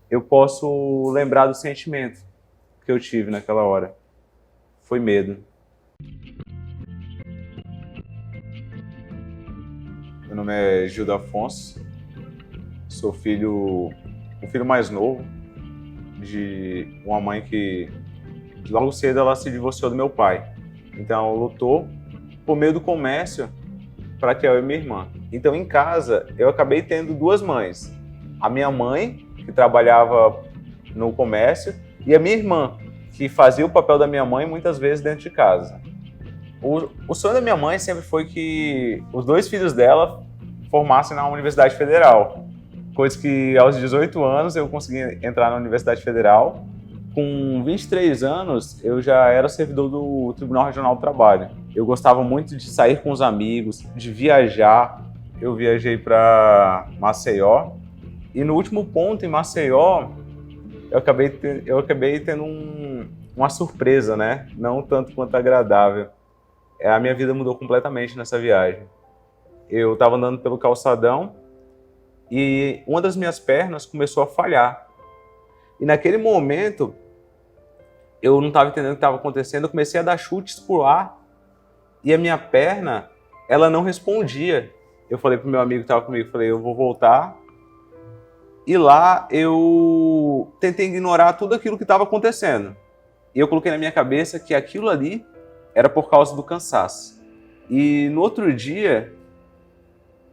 eu posso lembrar do sentimento que eu tive naquela hora. Foi medo. Meu nome é Gildo Afonso, sou o filho mais novo de uma mãe que logo cedo ela se divorciou do meu pai. Então ela lutou por meio do comércio para que eu e minha irmã. Então em casa eu acabei tendo duas mães. A minha mãe, que trabalhava no comércio, e a minha irmã, que fazia o papel da minha mãe muitas vezes dentro de casa. O sonho da minha mãe sempre foi que os dois filhos dela formassem na Universidade Federal. Coisa que aos 18 anos eu consegui entrar na Universidade Federal. Com 23 anos, eu já era servidor do Tribunal Regional do Trabalho. Eu gostava muito de sair com os amigos, de viajar. Eu viajei para Maceió. E no último ponto, em Maceió, eu acabei tendo uma surpresa, né? Não tanto quanto agradável. A minha vida mudou completamente nessa viagem. Eu estava andando pelo calçadão e uma das minhas pernas começou a falhar. E naquele momento, eu não estava entendendo o que estava acontecendo, eu comecei a dar chutes pro ar e a minha perna, ela não respondia. Eu falei pro meu amigo que estava comigo, falei, eu vou voltar. E lá eu tentei ignorar tudo aquilo que estava acontecendo. E eu coloquei na minha cabeça que aquilo ali era por causa do cansaço. E no outro dia,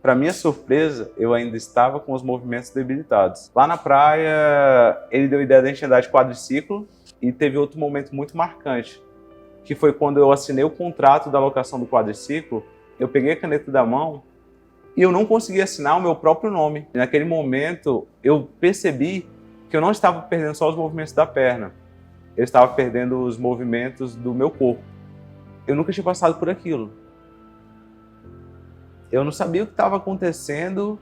para minha surpresa, eu ainda estava com os movimentos debilitados. Lá na praia, ele deu a ideia da gente andar de quadriciclo e teve outro momento muito marcante, que foi quando eu assinei o contrato da locação do quadriciclo, eu peguei a caneta da mão e eu não consegui assinar o meu próprio nome. E naquele momento, eu percebi que eu não estava perdendo só os movimentos da perna, eu estava perdendo os movimentos do meu corpo. Eu nunca tinha passado por aquilo. Eu não sabia o que estava acontecendo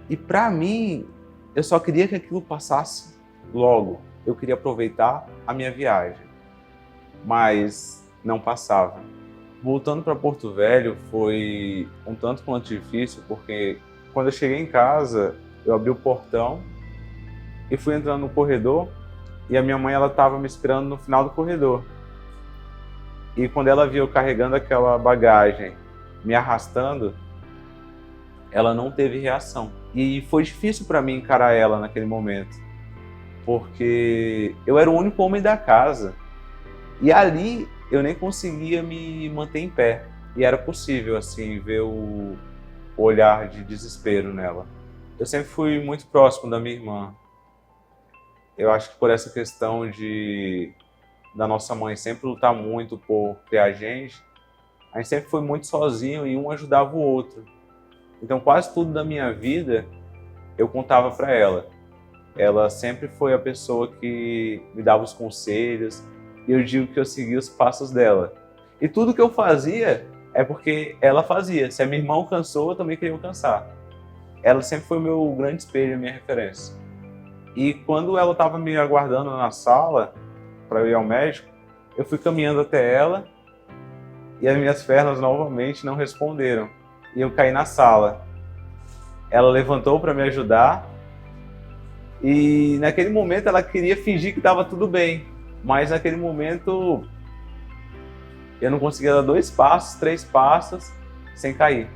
e, para mim, eu só queria que aquilo passasse logo. Eu queria aproveitar a minha viagem, mas não passava. Voltando para Porto Velho foi um tanto quanto difícil, porque quando eu cheguei em casa, eu abri o portão e fui entrando no corredor e a minha mãe ela estava me esperando no final do corredor. E quando ela viu eu carregando aquela bagagem, me arrastando, ela não teve reação. E foi difícil para mim encarar ela naquele momento, porque eu era o único homem da casa. E ali eu nem conseguia me manter em pé. E era possível, assim, ver o olhar de desespero nela. Eu sempre fui muito próximo da minha irmã. Eu acho que por essa questão da nossa mãe sempre lutar muito por criar a gente sempre foi muito sozinho e um ajudava o outro. Então quase tudo da minha vida eu contava para ela. Ela sempre foi a pessoa que me dava os conselhos e eu digo que eu seguia os passos dela. E tudo que eu fazia é porque ela fazia. Se a minha irmã alcançou, eu também queria alcançar. Ela sempre foi o meu grande espelho, minha referência. E quando ela estava me aguardando na sala para eu ir ao médico, eu fui caminhando até ela e as minhas pernas novamente não responderam. E eu caí na sala. Ela levantou para me ajudar e naquele momento ela queria fingir que estava tudo bem, mas naquele momento eu não conseguia dar 2 passos, 3 passos sem cair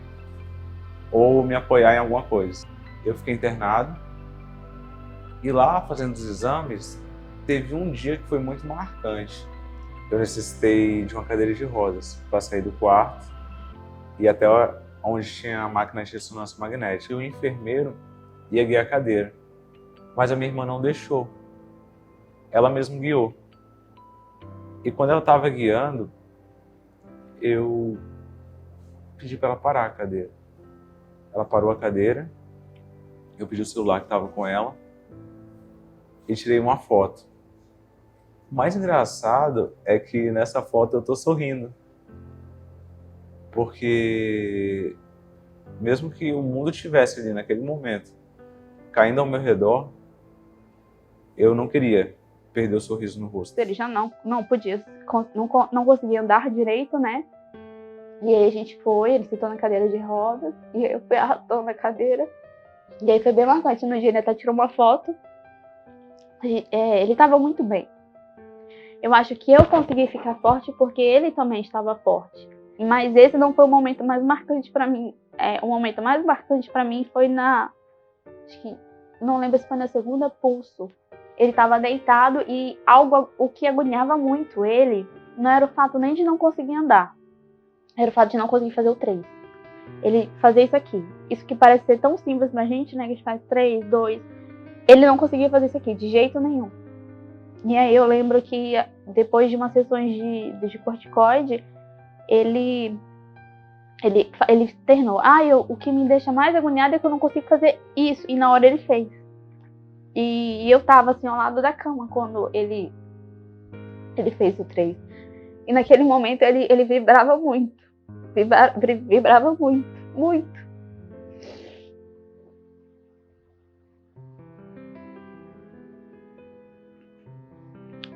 ou me apoiar em alguma coisa. Eu fiquei internado e lá fazendo os exames teve um dia que foi muito marcante. Eu necessitei de uma cadeira de rodas para sair do quarto e até onde tinha a máquina de ressonância magnética. E o enfermeiro ia guiar a cadeira, mas a minha irmã não deixou. Ela mesma guiou. E quando ela estava guiando, eu pedi para ela parar a cadeira. Ela parou a cadeira, eu pedi o celular que estava com ela e tirei uma foto. O mais engraçado é que nessa foto eu estou sorrindo, porque mesmo que o mundo estivesse ali naquele momento caindo ao meu redor, eu não queria perder o sorriso no rosto. Ele já não podia, não conseguia andar direito, né? E aí a gente foi, ele sentou na cadeira de rodas, e eu fui arrastando na cadeira. E aí foi bem marcante. No dia ele até tirou uma foto, ele estava muito bem. Eu acho que eu consegui ficar forte porque ele também estava forte. Mas esse não foi o momento mais marcante para mim. O momento mais marcante para mim foi acho que, não lembro se foi na segunda pulso. Ele estava deitado e o que agoniava muito ele não era o fato nem de não conseguir andar. Era o fato de não conseguir fazer o 3. Ele fazia isso aqui. Isso que parece ser tão simples pra gente, né? Que a gente faz 3, 2. Ele não conseguia fazer isso aqui, de jeito nenhum. E aí eu lembro que depois de umas sessões de corticoide, ele externou. O que me deixa mais agoniada é que eu não consigo fazer isso. E na hora ele fez. E eu tava assim ao lado da cama quando ele fez o 3. E naquele momento ele vibrava muito. Vibrava muito, muito.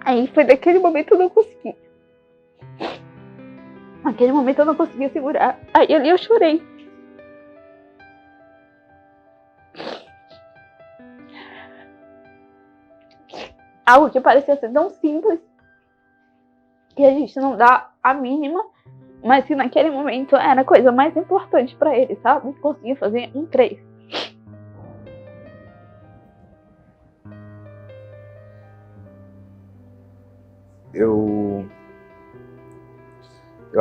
Aí foi naquele momento eu não consegui. Naquele momento eu não conseguia segurar. Aí ali eu chorei. Algo que parecia ser tão simples que a gente não dá a mínima, mas que naquele momento era a coisa mais importante pra ele, sabe? Conseguir fazer um 3. Eu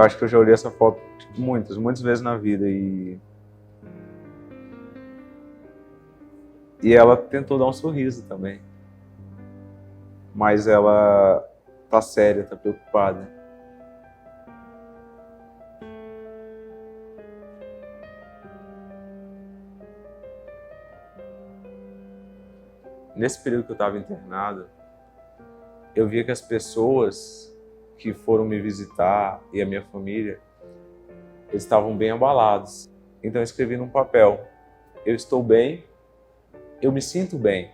acho que eu já olhei essa foto muitas vezes na vida e ela tentou dar um sorriso também. Mas ela tá séria, tá preocupada. Nesse período que eu estava internado, eu via que as pessoas que foram me visitar e a minha família, eles estavam bem abalados. Então eu escrevi num papel: eu estou bem, eu me sinto bem.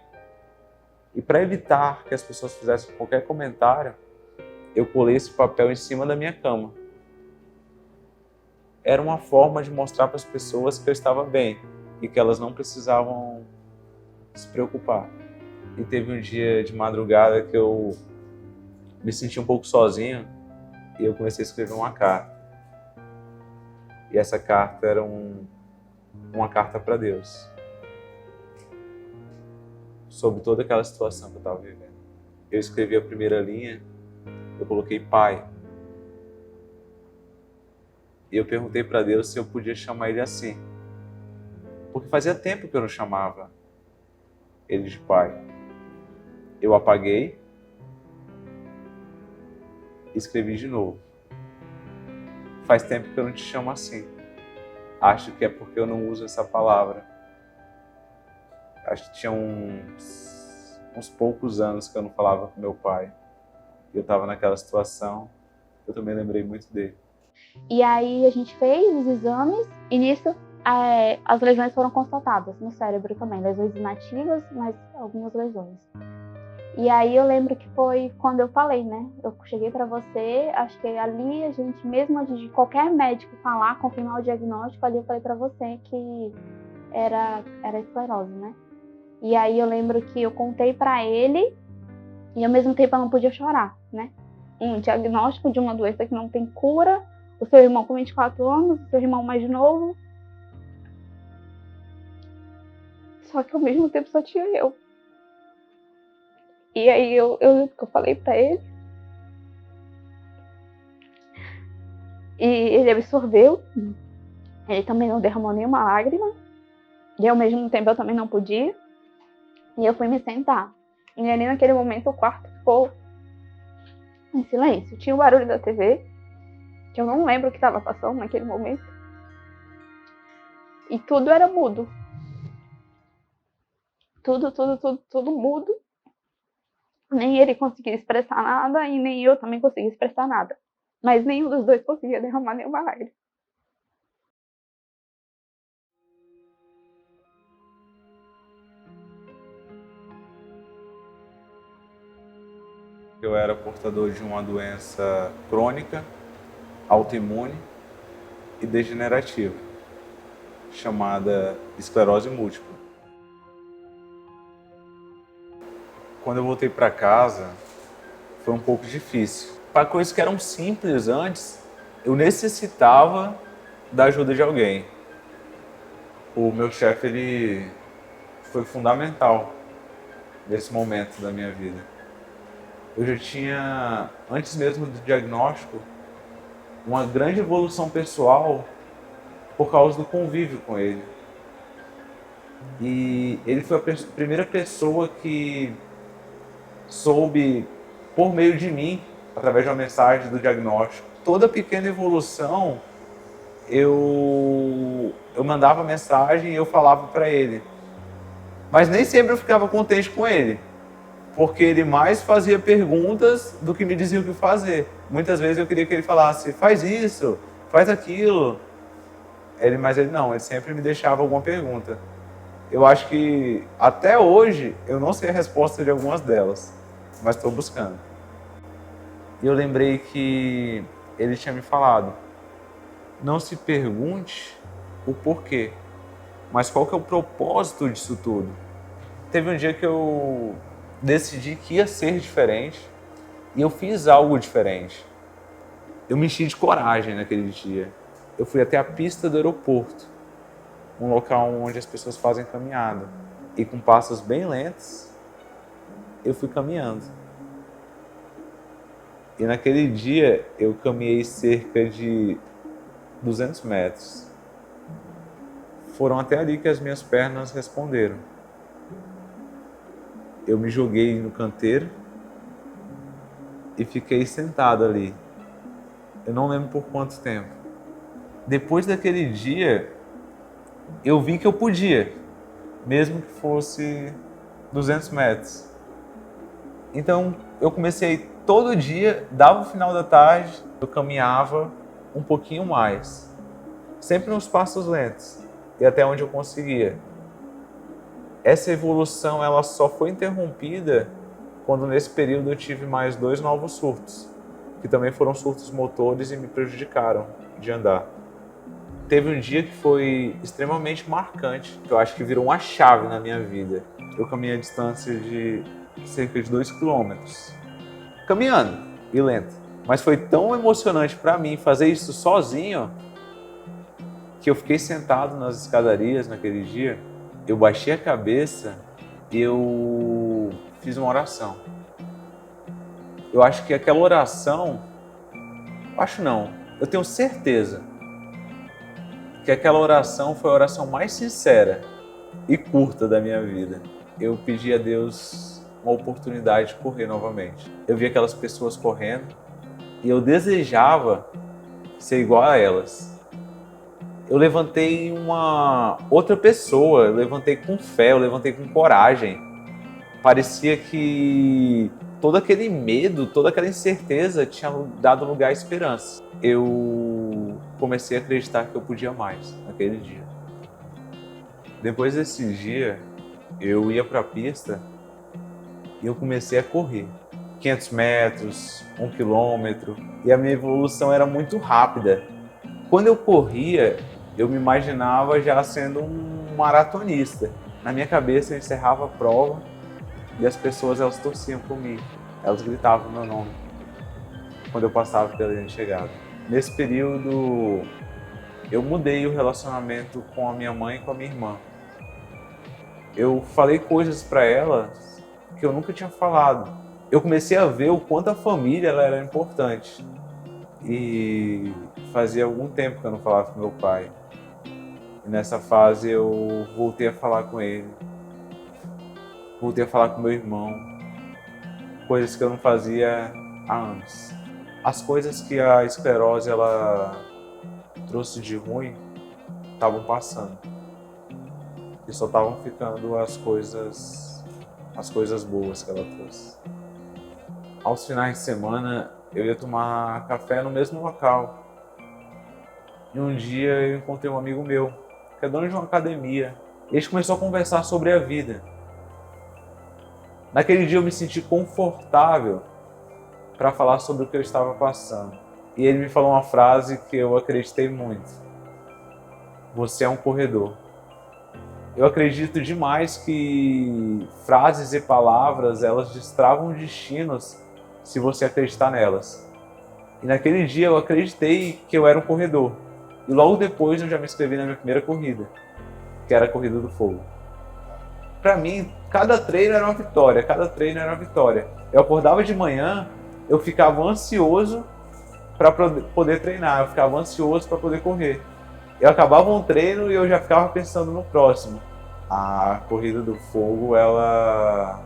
E para evitar que as pessoas fizessem qualquer comentário, eu colei esse papel em cima da minha cama. Era uma forma de mostrar para as pessoas que eu estava bem e que elas não precisavam se preocupar. E teve um dia de madrugada que eu me senti um pouco sozinho e eu comecei a escrever uma carta. E essa carta era uma carta para Deus, sobre toda aquela situação que eu estava vivendo. Eu escrevi a primeira linha, eu coloquei Pai. E eu perguntei para Deus se eu podia chamar Ele assim, porque fazia tempo que eu não chamava Ele de Pai. Eu apaguei e escrevi de novo: faz tempo que eu não te chamo assim. Acho que é porque eu não uso essa palavra. Acho que tinha uns poucos anos que eu não falava com meu pai. E eu estava naquela situação, eu também lembrei muito dele. E aí a gente fez os exames e nisso as lesões foram constatadas no cérebro também. Lesões inativas, mas algumas lesões. E aí eu lembro que foi quando eu falei, né? Eu cheguei pra você, acho que ali a gente, mesmo antes de qualquer médico falar, confirmar o diagnóstico, ali eu falei pra você que era esclerose, né? E aí eu lembro que eu contei pra ele e ao mesmo tempo eu não podia chorar, né? Um diagnóstico de uma doença que não tem cura, o seu irmão com 24 anos, o seu irmão mais novo. Só que ao mesmo tempo só tinha eu. E aí eu falei pra ele. E ele absorveu. Ele também não derramou nenhuma lágrima. E ao mesmo tempo eu também não podia. E eu fui me sentar. E ali naquele momento o quarto ficou em silêncio. Tinha o barulho da TV, que eu não lembro o que estava passando naquele momento. E tudo era mudo. Tudo mudo. Nem ele conseguia expressar nada e nem eu também conseguia expressar nada. Mas nenhum dos dois conseguia derramar nenhuma lágrima. Eu era portador de uma doença crônica, autoimune e degenerativa, chamada esclerose múltipla. quando eu voltei para casa, foi um pouco difícil. Para coisas que eram simples antes, eu necessitava da ajuda de alguém. O meu chefe, ele foi fundamental nesse momento da minha vida. Eu já tinha, antes mesmo do diagnóstico, uma grande evolução pessoal por causa do convívio com ele. E ele foi a primeira pessoa que soube, por meio de mim, através de uma mensagem do diagnóstico, toda pequena evolução, eu mandava mensagem e eu falava para ele. Mas nem sempre eu ficava contente com ele, porque ele mais fazia perguntas do que me dizia o que fazer. Muitas vezes eu queria que ele falasse, faz isso, faz aquilo. Mas ele não, ele sempre me deixava alguma pergunta. Eu acho que até hoje eu não sei a resposta de algumas delas, mas estou buscando. E eu lembrei que ele tinha me falado, não se pergunte o porquê, mas qual que é o propósito disso tudo. Teve um dia que eu decidi que ia ser diferente e eu fiz algo diferente. Eu me enchi de coragem naquele dia. Eu fui até a pista do aeroporto, um local onde as pessoas fazem caminhada. E com passos bem lentos, eu fui caminhando. E naquele dia eu caminhei cerca de 200 metros. Foram até ali que as minhas pernas responderam. Eu me joguei no canteiro e fiquei sentado ali. Eu não lembro por quanto tempo. Depois daquele dia, eu vi que eu podia, mesmo que fosse 200 metros. Então, eu comecei todo dia, dava o final da tarde, eu caminhava um pouquinho mais. Sempre nos passos lentos e até onde eu conseguia. Essa evolução ela só foi interrompida quando nesse período eu tive mais 2 novos surtos, que também foram surtos motores e me prejudicaram de andar. Teve um dia que foi extremamente marcante, que eu acho que virou uma chave na minha vida. Eu caminhei a distância de cerca de 2 quilômetros, caminhando e lento. Mas foi tão emocionante para mim fazer isso sozinho, que eu fiquei sentado nas escadarias naquele dia, eu baixei a cabeça e eu fiz uma oração. Eu acho que aquela oração, eu tenho certeza que aquela oração foi a oração mais sincera e curta da minha vida. Eu pedi a Deus uma oportunidade de correr novamente. Eu vi aquelas pessoas correndo e eu desejava ser igual a elas. Eu levantei uma outra pessoa, eu levantei com fé, eu levantei com coragem. Parecia que todo aquele medo, toda aquela incerteza tinha dado lugar à esperança. Eu comecei a acreditar que eu podia mais naquele dia. Depois desse dia, eu ia para a pista e eu comecei a correr. 500 metros, 1 quilômetro, e a minha evolução era muito rápida. Quando eu corria, eu me imaginava já sendo um maratonista. Na minha cabeça eu encerrava a prova e as pessoas elas torciam por mim. Elas gritavam meu nome quando eu passava pela linha de chegada. Nesse período eu mudei o relacionamento com a minha mãe e com a minha irmã. Eu falei coisas para elas que eu nunca tinha falado. Eu comecei a ver o quanto a família ela era importante. E fazia algum tempo que eu não falava com meu pai. E nessa fase eu voltei a falar com ele. Voltei a falar com meu irmão. Coisas que eu não fazia há anos. As coisas que a esclerose ela trouxe de ruim estavam passando. E só estavam ficando as coisas boas que ela trouxe. Aos finais de semana eu ia tomar café no mesmo local. E um dia eu encontrei um amigo meu, que é dono de uma academia. E a gente começou a conversar sobre a vida. Naquele dia eu me senti confortável para falar sobre o que eu estava passando. E ele me falou uma frase que eu acreditei muito. Você é um corredor. Eu acredito demais que frases e palavras, elas destravam destinos se você acreditar nelas. E naquele dia eu acreditei que eu era um corredor. E logo depois eu já me inscrevi na minha primeira corrida, que era a Corrida do Fogo. Para mim, cada treino era uma vitória, cada treino era uma vitória. Eu acordava de manhã, eu ficava ansioso para poder treinar, eu ficava ansioso para poder correr. Eu acabava um treino e eu já ficava pensando no próximo. A Corrida do Fogo, ela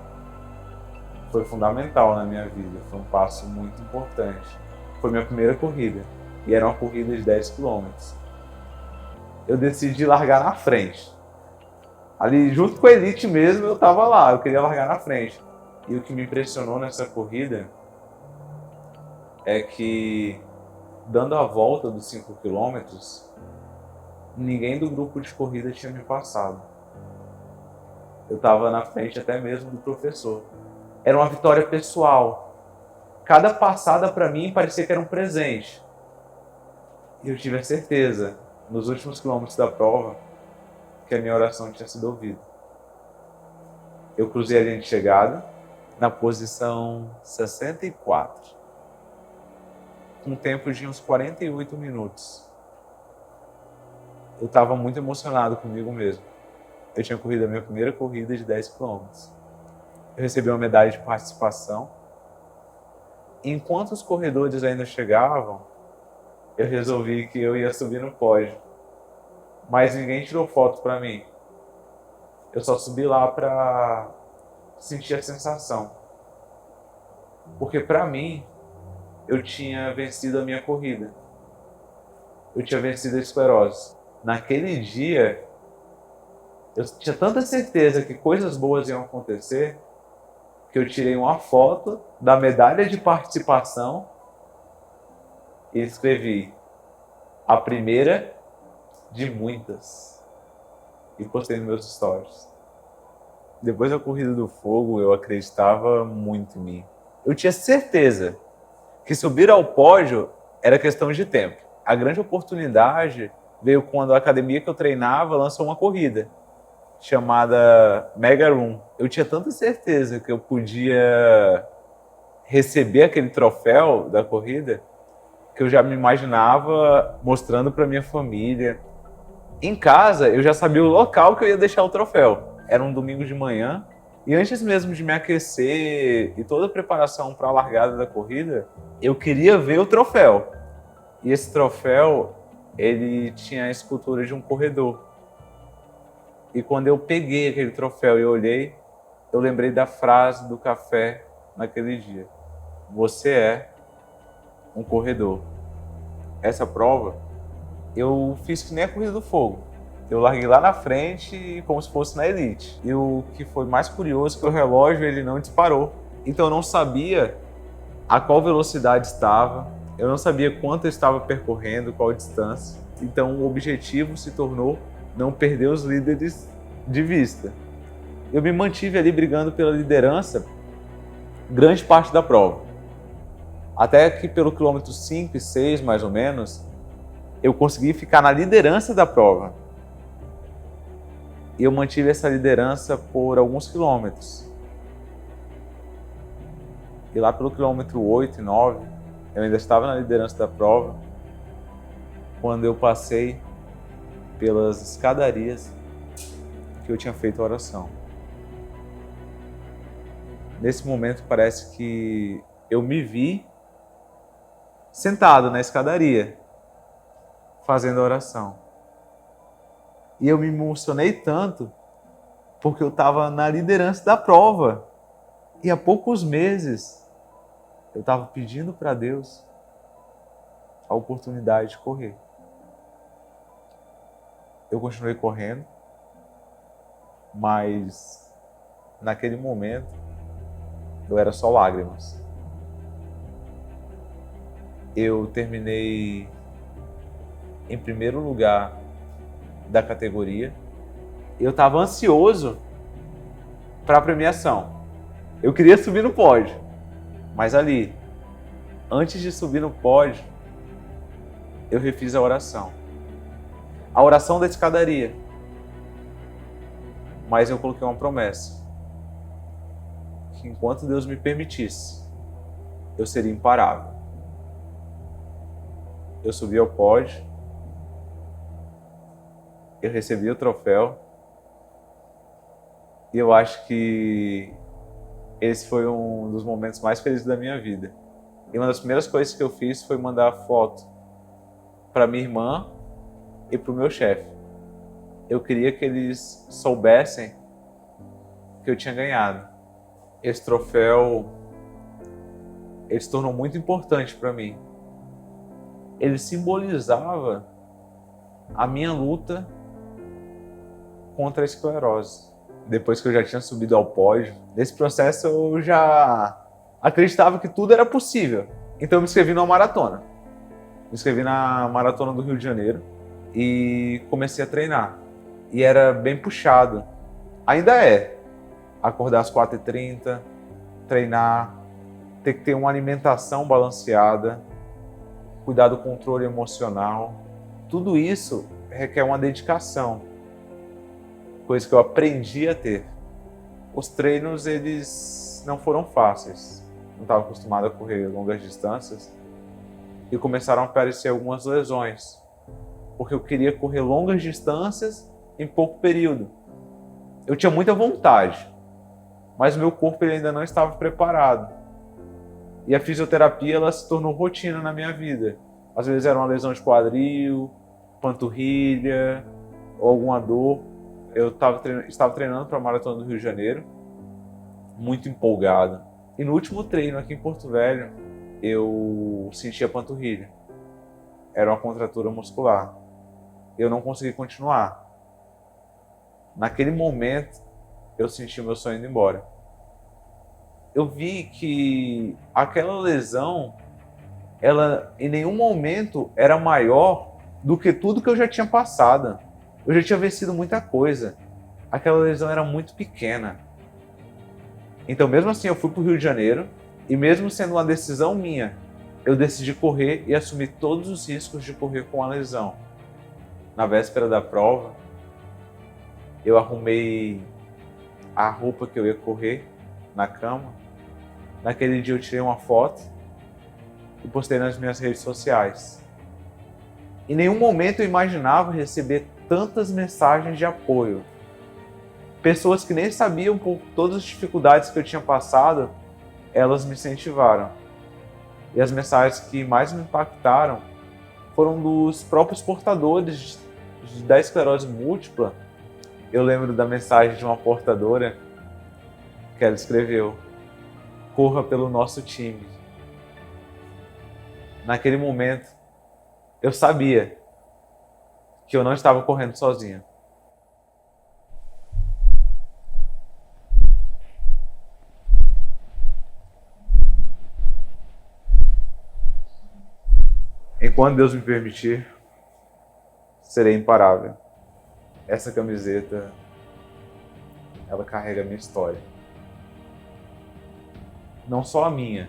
foi fundamental na minha vida, foi um passo muito importante. Foi minha primeira corrida e era uma corrida de 10 quilômetros. Eu decidi largar na frente. Ali, junto com a elite mesmo, eu estava lá, eu queria largar na frente. E o que me impressionou nessa corrida é que, dando a volta dos 5 quilômetros, ninguém do grupo de corrida tinha me passado. Eu estava na frente até mesmo do professor. Era uma vitória pessoal. Cada passada para mim parecia que era um presente. E eu tive a certeza, nos últimos quilômetros da prova, que a minha oração tinha sido ouvida. Eu cruzei a linha de chegada na posição 64, com um tempo de uns 48 minutos. Eu estava muito emocionado comigo mesmo. Eu tinha corrido a minha primeira corrida de 10 quilômetros. Eu recebi uma medalha de participação. Enquanto os corredores ainda chegavam, eu resolvi que eu ia subir no pódio. Mas ninguém tirou foto para mim. Eu só subi lá para sentir a sensação. Porque para mim, eu tinha vencido a minha corrida. Eu tinha vencido a esclerose. Naquele dia, eu tinha tanta certeza que coisas boas iam acontecer que eu tirei uma foto da medalha de participação e escrevi a primeira de muitas e postei nos meus stories. Depois da Corrida do Fogo, eu acreditava muito em mim. Eu tinha certeza que subir ao pódio era questão de tempo. A grande oportunidade veio quando a academia que eu treinava lançou uma corrida chamada Mega Run. Eu tinha tanta certeza que eu podia receber aquele troféu da corrida que eu já me imaginava mostrando para minha família. Em casa, eu já sabia o local que eu ia deixar o troféu. Era um domingo de manhã e antes mesmo de me aquecer e toda a preparação para a largada da corrida, eu queria ver o troféu. E esse troféu, ele tinha a escultura de um corredor. E quando eu peguei aquele troféu e olhei, eu lembrei da frase do café naquele dia. Você é um corredor. Essa prova, eu fiz que nem a Corrida do Fogo. Eu larguei lá na frente como se fosse na elite. E o que foi mais curioso é que o relógio ele não disparou. Então eu não sabia a qual velocidade estava, eu não sabia quanto eu estava percorrendo, qual distância. Então o objetivo se tornou não perder os líderes de vista. Eu me mantive ali brigando pela liderança grande parte da prova. Até que pelo quilômetro 5 e 6, mais ou menos, eu consegui ficar na liderança da prova. E eu mantive essa liderança por alguns quilômetros. E lá pelo quilômetro 8 e 9, eu ainda estava na liderança da prova, quando eu passei pelas escadarias que eu tinha feito a oração. Nesse momento parece que eu me vi sentado na escadaria, fazendo a oração. E eu me emocionei tanto, porque eu estava na liderança da prova. E há poucos meses, eu estava pedindo para Deus a oportunidade de correr. Eu continuei correndo, mas naquele momento eu era só lágrimas. Eu terminei em primeiro lugar da categoria. Eu estava ansioso para a premiação. Eu queria subir no pódio, mas ali, antes de subir no pódio, eu refiz a oração da escadaria. mas eu coloquei uma promessa, que enquanto Deus me permitisse, eu seria imparável. Eu subi ao pódio, eu recebi o troféu, e eu acho que esse foi um dos momentos mais felizes da minha vida. E uma das primeiras coisas que eu fiz foi mandar foto para minha irmã e para o meu chefe. Eu queria que eles soubessem que eu tinha ganhado. Esse troféu, ele se tornou muito importante para mim. Ele simbolizava a minha luta contra a esclerose. Depois que eu já tinha subido ao pódio, nesse processo eu já acreditava que tudo era possível. Então eu me inscrevi numa maratona. Me inscrevi na Maratona do Rio de Janeiro e comecei a treinar. E era bem puxado. Ainda é. Acordar às 4h30, treinar, ter que ter uma alimentação balanceada, cuidar do controle emocional. Tudo isso requer uma dedicação. Coisa que eu aprendi a ter. Os treinos, eles não foram fáceis. Não estava acostumado a correr longas distâncias. E começaram a aparecer algumas lesões. Porque eu queria correr longas distâncias em pouco período. Eu tinha muita vontade, mas o meu corpo ele ainda não estava preparado. E a fisioterapia ela se tornou rotina na minha vida. Às vezes era uma lesão de quadril, panturrilha, ou alguma dor. Eu estava treinando para a Maratona do Rio de Janeiro, muito empolgado. E no último treino aqui em Porto Velho, eu senti a panturrilha. Era uma contratura muscular. Eu não consegui continuar. Naquele momento, eu senti meu sonho indo embora. Eu vi que aquela lesão, ela em nenhum momento era maior do que tudo que eu já tinha passado. Eu já tinha vencido muita coisa. Aquela lesão era muito pequena. Então, mesmo assim, eu fui para o Rio de Janeiro e mesmo sendo uma decisão minha, eu decidi correr e assumir todos os riscos de correr com a lesão. Na véspera da prova, eu arrumei a roupa que eu ia correr na cama. Naquele dia eu tirei uma foto e postei nas minhas redes sociais. Em nenhum momento eu imaginava receber tantas mensagens de apoio. Pessoas que nem sabiam por todas as dificuldades que eu tinha passado, elas me incentivaram. E as mensagens que mais me impactaram foram dos próprios portadores da esclerose múltipla. Eu lembro da mensagem de uma portadora que ela escreveu: corra pelo nosso time. Naquele momento, eu sabia que eu não estava correndo sozinho. Enquanto Deus me permitir, serei imparável. Essa camiseta, ela carrega a minha história. Não só a minha,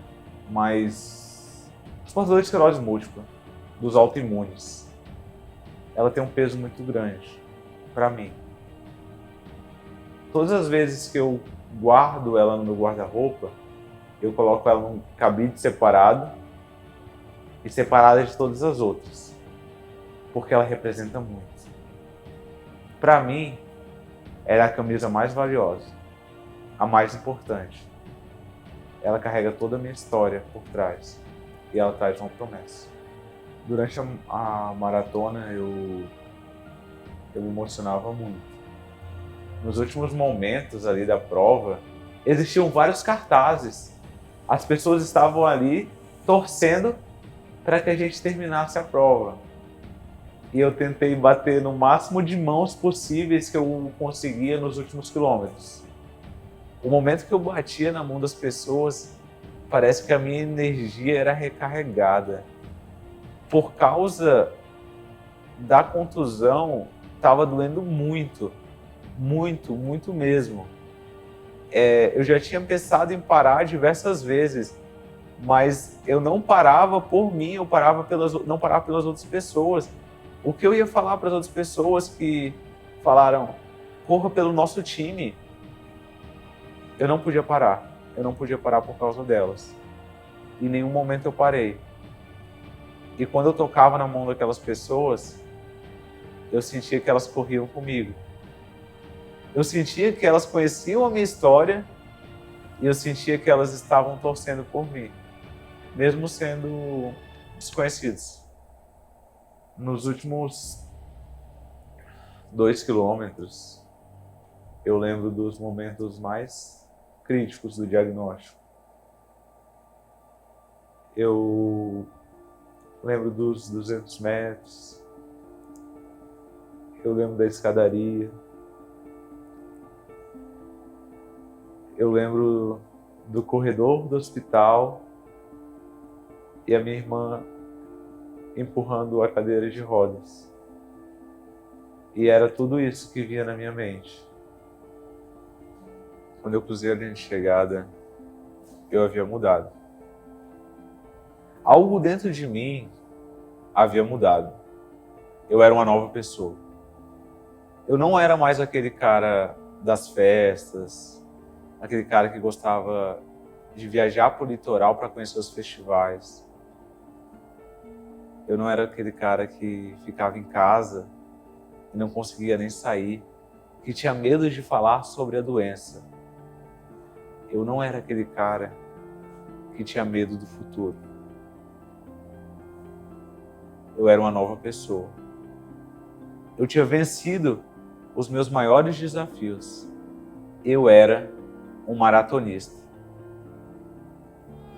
mas os portadores de esclerose múltipla, dos autoimunes. Ela tem um peso muito grande para mim. Todas as vezes que eu guardo ela no meu guarda-roupa, eu coloco ela num cabide separado e separada de todas as outras, porque ela representa muito. Para mim, ela é a camisa mais valiosa, a mais importante. Ela carrega toda a minha história por trás e ela traz uma promessa. Durante a maratona eu me emocionava muito. Nos últimos momentos ali da prova, existiam vários cartazes. As pessoas estavam ali torcendo para que a gente terminasse a prova. E eu tentei bater no máximo de mãos possíveis que eu conseguia nos últimos quilômetros. O momento que eu batia na mão das pessoas, parece que a minha energia era recarregada. Por causa da contusão, estava doendo muito, muito, muito mesmo. Eu já tinha pensado em parar diversas vezes, mas eu não parava por mim, não parava pelas outras pessoas. O que eu ia falar para as outras pessoas que falaram: corra pelo nosso time. Eu não podia parar. Eu não podia parar por causa delas. Em nenhum momento eu parei. E quando eu tocava na mão daquelas pessoas, eu sentia que elas corriam comigo. Eu sentia que elas conheciam a minha história e eu sentia que elas estavam torcendo por mim, mesmo sendo desconhecidos. Nos últimos 2 quilômetros, eu lembro dos momentos mais críticos do diagnóstico. Eu lembro dos 200 metros, eu lembro da escadaria, eu lembro do corredor do hospital e a minha irmã empurrando a cadeira de rodas. E era tudo isso que vinha na minha mente. Quando eu cruzei a linha de chegada, eu havia mudado. Algo dentro de mim havia mudado. Eu era uma nova pessoa. Eu não era mais aquele cara das festas, aquele cara que gostava de viajar para o litoral para conhecer os festivais. Eu não era aquele cara que ficava em casa e não conseguia nem sair, que tinha medo de falar sobre a doença. Eu não era aquele cara que tinha medo do futuro. Eu era uma nova pessoa. Eu tinha vencido os meus maiores desafios. Eu era um maratonista.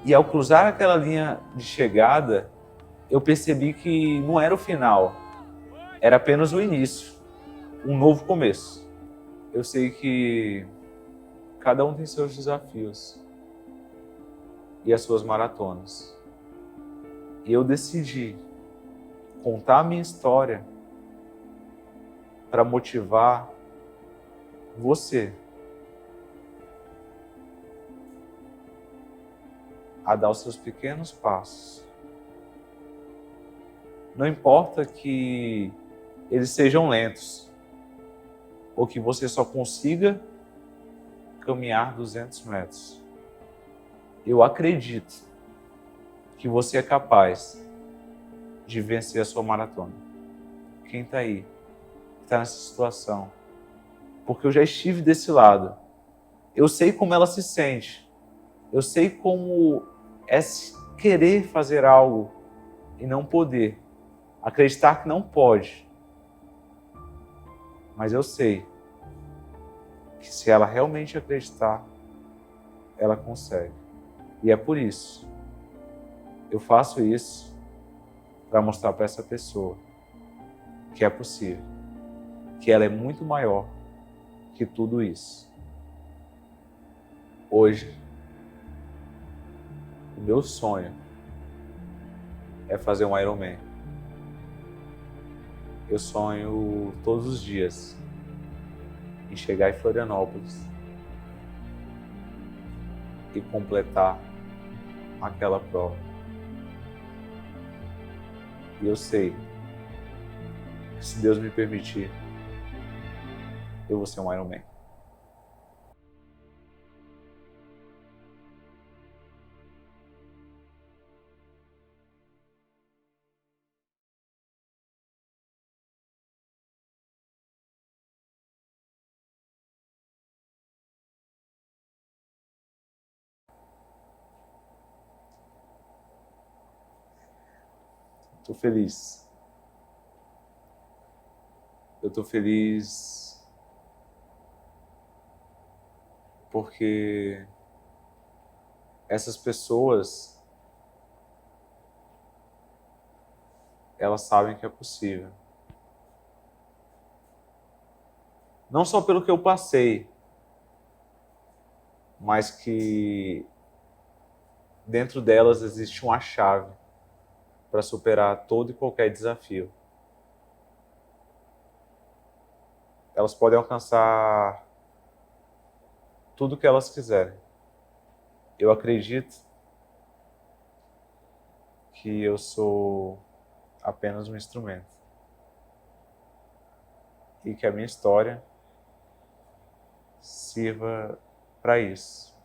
E ao cruzar aquela linha de chegada, eu percebi que não era o final, era apenas o início, um novo começo. Eu sei que cada um tem seus desafios e as suas maratonas. E eu decidi contar a minha história para motivar você a dar os seus pequenos passos. Não importa que eles sejam lentos ou que você só consiga caminhar 200 metros. Eu acredito que você é capaz de vencer a sua maratona. Quem está aí, está nessa situação, porque eu já estive desse lado. Eu sei como ela se sente. Eu sei como é querer fazer algo e não poder. Acreditar que não pode. Mas eu sei que se ela realmente acreditar, ela consegue. E é por isso. Eu faço isso para mostrar para essa pessoa que é possível. Que ela é muito maior que tudo isso. Hoje, o meu sonho é fazer um Ironman. Eu sonho todos os dias em chegar em Florianópolis e completar aquela prova. E eu sei que, se Deus me permitir, eu vou ser um Ironman. Estou feliz. Eu estou feliz porque essas pessoas, elas sabem que é possível. Não só pelo que eu passei, mas que dentro delas existe uma chave para superar todo e qualquer desafio. Elas podem alcançar tudo o que elas quiserem. Eu acredito que eu sou apenas um instrumento e que a minha história sirva para isso,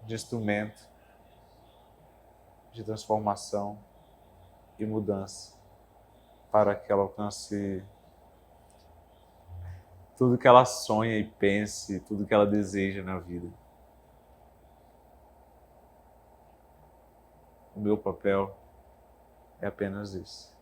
de instrumento de transformação e mudança, para que ela alcance tudo que ela sonha e pense, tudo que ela deseja na vida. O meu papel é apenas isso.